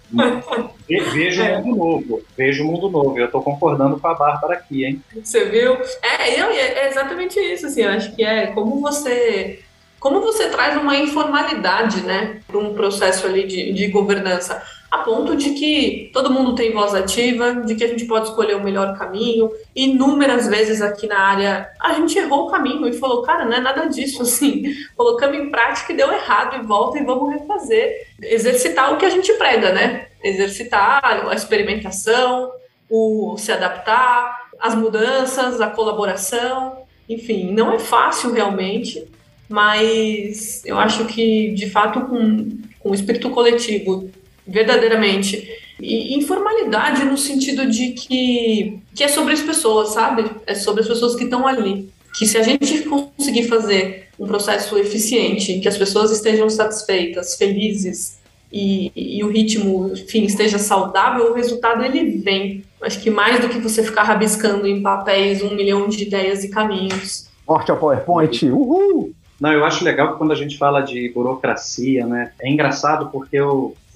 Vejo o mundo novo. Eu estou concordando com a Bárbara aqui, hein? Você viu? É exatamente isso, assim, eu acho que como você traz uma informalidade, né, para um processo ali de governança, a ponto de que todo mundo tem voz ativa, de que a gente pode escolher o melhor caminho. Inúmeras vezes aqui na área a gente errou o caminho e falou, cara, não é nada disso, assim, colocamos em prática e deu errado e volta e vamos refazer. Exercitar o que a gente prega, né? Exercitar a experimentação, o se adaptar, as mudanças, a colaboração, enfim, não é fácil realmente, mas eu acho que, de fato, com o espírito coletivo, verdadeiramente, e informalidade no sentido de que é sobre as pessoas, sabe? É sobre as pessoas que estão ali. Que se a gente conseguir fazer um processo eficiente, que as pessoas estejam satisfeitas, felizes, e o ritmo, enfim, esteja saudável, o resultado ele vem. Acho que mais do que você ficar rabiscando em papéis 1 milhão de ideias e caminhos. Morte ao PowerPoint, uhul! Não, eu acho legal que quando a gente fala de burocracia, né, é engraçado porque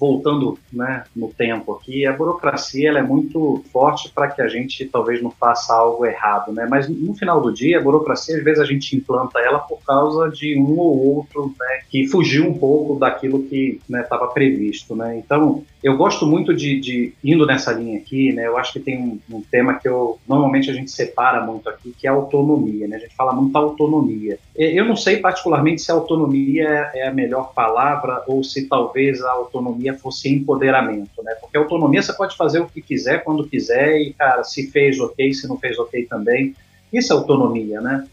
voltando, né, no tempo aqui, a burocracia ela é muito forte para que a gente talvez não faça algo errado, né, mas no final do dia, a burocracia, às vezes a gente implanta ela por causa de um ou outro, né, que fugiu um pouco daquilo que estava previsto, né, então eu gosto muito de indo nessa linha aqui, né, eu acho que tem um tema que normalmente a gente separa muito aqui, que é a autonomia, né, a gente fala muito autonomia. Eu não sei particularmente se a autonomia é a melhor palavra ou se talvez a autonomia fosse empoderamento, né? Porque autonomia você pode fazer o que quiser, quando quiser, e, cara, se fez ok, se não fez ok também. Isso é autonomia, né?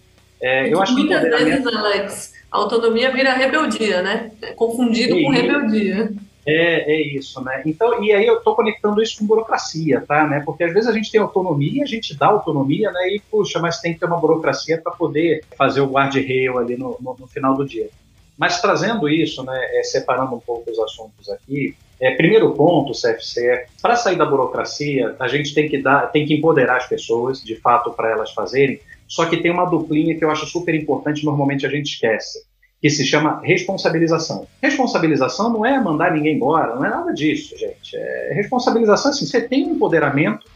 Eu acho que muitas vezes, Alex, A autonomia vira rebeldia, né? É confundido com rebeldia. É isso, né? Então, e aí eu estou conectando isso com burocracia, tá? Né? Porque às vezes a gente tem autonomia, a gente dá autonomia, né? E, puxa, mas tem que ter uma burocracia para poder fazer o guarda-reio ali no final do dia. Mas trazendo isso, né, separando um pouco os assuntos aqui, primeiro ponto, CFC, para sair da burocracia, a gente tem que empoderar as pessoas, de fato, para elas fazerem, só que tem uma duplinha que eu acho super importante, normalmente a gente esquece, que se chama responsabilização. Responsabilização não é mandar ninguém embora, não é nada disso, gente. Responsabilização, assim, você tem um empoderamento,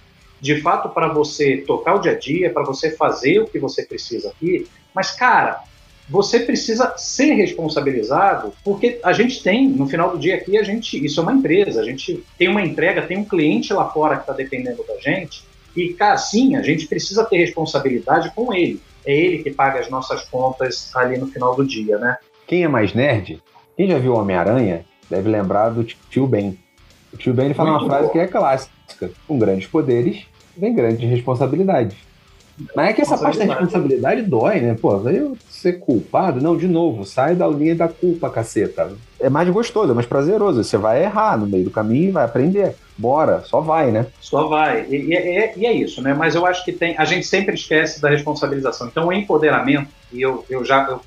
de fato, para você tocar o dia a dia, para você fazer o que você precisa aqui, mas, cara, você precisa ser responsabilizado, porque a gente tem, no final do dia aqui, isso é uma empresa, a gente tem uma entrega, tem um cliente lá fora que está dependendo da gente, e, cara, sim, a gente precisa ter responsabilidade com ele. É ele que paga as nossas contas ali no final do dia, né? Quem é mais nerd, quem já viu Homem-Aranha, deve lembrar do Tio Ben. O Tio Ben ele fala uma frase que é clássica: com grandes poderes, vem grandes responsabilidades. Mas é que essa parte da responsabilidade dói, né? Pô, vai eu ser culpado? Não, de novo, sai da linha da culpa, caceta. É mais gostoso, é mais prazeroso. Você vai errar no meio do caminho e vai aprender. Bora, só vai, né? Só vai. E é isso, né? Mas eu acho que a gente sempre esquece da responsabilização. Então, o empoderamento, e eu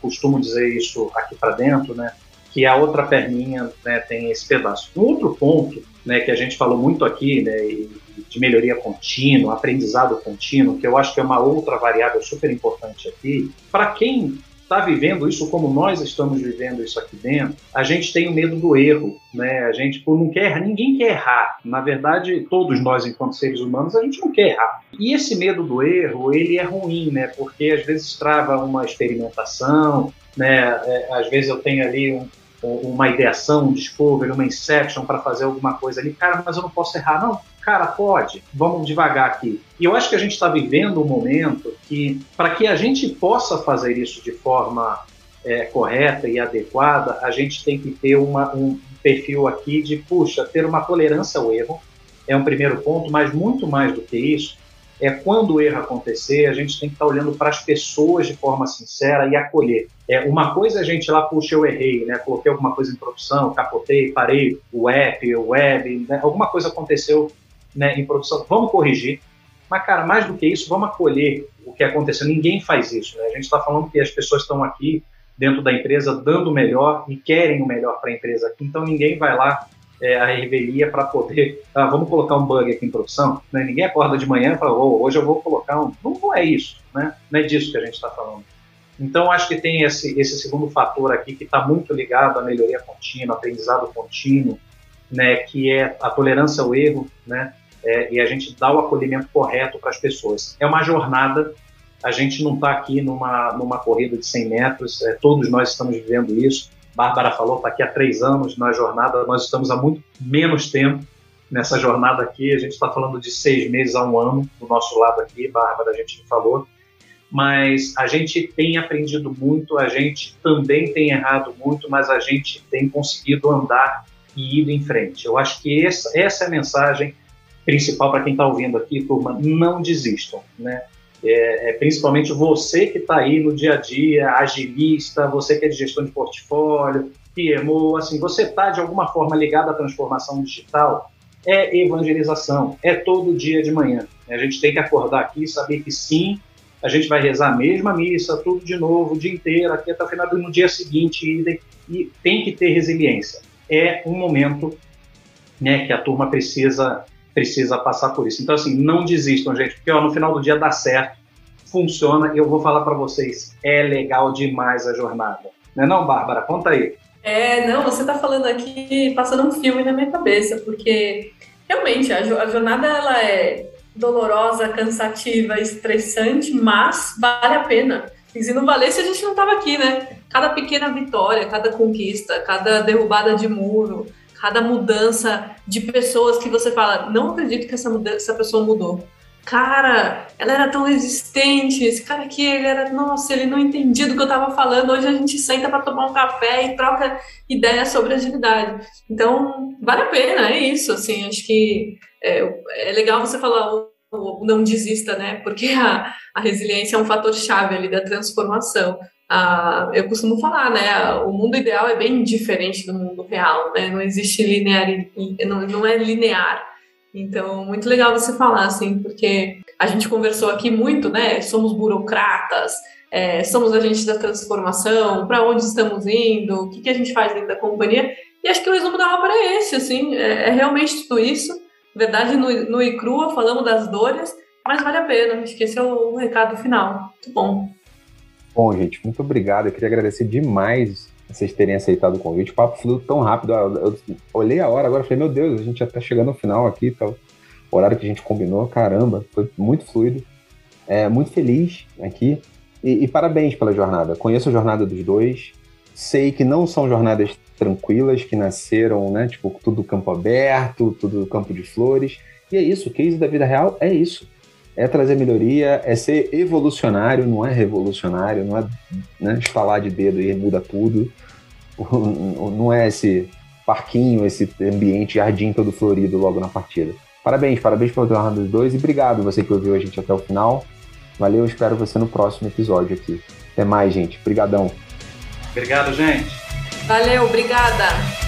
costumo dizer isso aqui para dentro, né? Que a outra perninha, né, tem esse pedaço. Um outro ponto, né, que a gente falou muito aqui, né, de melhoria contínua, aprendizado contínuo, que eu acho que é uma outra variável super importante aqui. Para quem está vivendo isso como nós estamos vivendo isso aqui dentro, a gente tem o medo do erro, né? A gente não quer, ninguém quer errar. Na verdade, todos nós, enquanto seres humanos, a gente não quer errar. E esse medo do erro, ele é ruim, né? Porque às vezes trava uma experimentação, né? Às vezes eu tenho ali uma ideação, um discovery, uma inception para fazer alguma coisa ali. Cara, mas eu não posso errar. Não, cara, pode. Vamos devagar aqui. E eu acho que a gente está vivendo um momento que, para que a gente possa fazer isso de forma correta e adequada, a gente tem que ter um perfil aqui de, puxa, ter uma tolerância ao erro. É um primeiro ponto, mas muito mais do que isso, quando o erro acontecer, a gente tem que estar olhando para as pessoas de forma sincera e acolher. Uma coisa é a gente lá, puxa, eu errei, né? Coloquei alguma coisa em produção, capotei, parei o app, o web, né? Alguma coisa aconteceu, né, em produção, vamos corrigir. Mas, cara, mais do que isso, vamos acolher o que aconteceu. Ninguém faz isso, né? A gente está falando que as pessoas estão aqui dentro da empresa dando o melhor e querem o melhor para a empresa aqui, então ninguém vai lá a revelia para poder, vamos colocar um bug aqui em produção, né? Ninguém acorda de manhã e fala, hoje eu vou colocar não é isso, né? Não é disso que a gente está falando. Então, acho que tem esse segundo fator aqui que está muito ligado à melhoria contínua, aprendizado contínuo, né? Que é a tolerância ao erro, né? E a gente dá o acolhimento correto para as pessoas. É uma jornada, a gente não está aqui numa corrida de 100 metros, todos nós estamos vivendo isso. Bárbara falou, está aqui há 3 anos na jornada, nós estamos há muito menos tempo nessa jornada aqui, a gente está falando de 6 meses a 1 ano do nosso lado aqui, Bárbara, a gente falou, mas a gente tem aprendido muito, a gente também tem errado muito, mas a gente tem conseguido andar e ir em frente. Eu acho que essa é a mensagem principal para quem está ouvindo aqui, turma, não desistam, né? Principalmente você que está aí no dia a dia, agilista, você que é de gestão de portfólio, PMO, assim, você está de alguma forma ligado à transformação digital, evangelização, todo dia de manhã. A gente tem que acordar aqui e saber que sim, a gente vai rezar a mesma missa, tudo de novo, o dia inteiro, aqui até o final do dia seguinte, e tem que ter resiliência. É um momento, né, que a turma precisa passar por isso. Então, assim, não desistam, gente, porque no final do dia dá certo, funciona, e eu vou falar para vocês, é legal demais a jornada. Não é não, Bárbara? Conta aí. Não, você está falando aqui, passando um filme na minha cabeça, porque realmente a jornada ela é dolorosa, cansativa, estressante, mas vale a pena. E se não valesse, a gente não estava aqui, né? Cada pequena vitória, cada conquista, cada derrubada de muro, cada mudança de pessoas que você fala, não acredito que essa pessoa mudou. Cara, ela era tão resistente, esse cara aqui, ele não entendia do que eu estava falando, hoje a gente senta para tomar um café e troca ideias sobre agilidade. Então, vale a pena, é isso, assim, acho que é legal você falar o não desista, né, porque a resiliência é um fator chave ali da transformação. Eu costumo falar, né? O mundo ideal é bem diferente do mundo real, né? Não existe não é linear. Então, muito legal você falar, assim, porque a gente conversou aqui muito, né? Somos burocratas, somos agentes da transformação, para onde estamos indo, o que a gente faz dentro da companhia. E acho que o resumo da obra é esse, assim, é realmente tudo isso. Na verdade, no e crua falamos das dores, mas vale a pena. Acho que esse é o recado final. Muito bom. Bom, gente, muito obrigado. Eu queria agradecer demais vocês terem aceitado o convite. O papo fluiu tão rápido. Eu olhei a hora agora e falei, meu Deus, a gente já tá chegando no final aqui, tá? O horário que a gente combinou, caramba, foi muito fluido. Muito feliz aqui. E parabéns pela jornada. Conheço a jornada dos dois. Sei que não são jornadas tranquilas, que nasceram, né? Tipo, tudo campo aberto, tudo campo de flores. E é isso, o case da vida real é isso. É trazer melhoria, é ser evolucionário, não é revolucionário, não é, né, estalar de dedo e muda tudo. Não é esse parquinho, esse ambiente, jardim todo florido logo na partida. Parabéns pela jornada dos dois e obrigado você que ouviu a gente até o final. Valeu, espero você no próximo episódio aqui. Até mais, gente. Obrigadão. Obrigado, gente. Valeu, obrigada.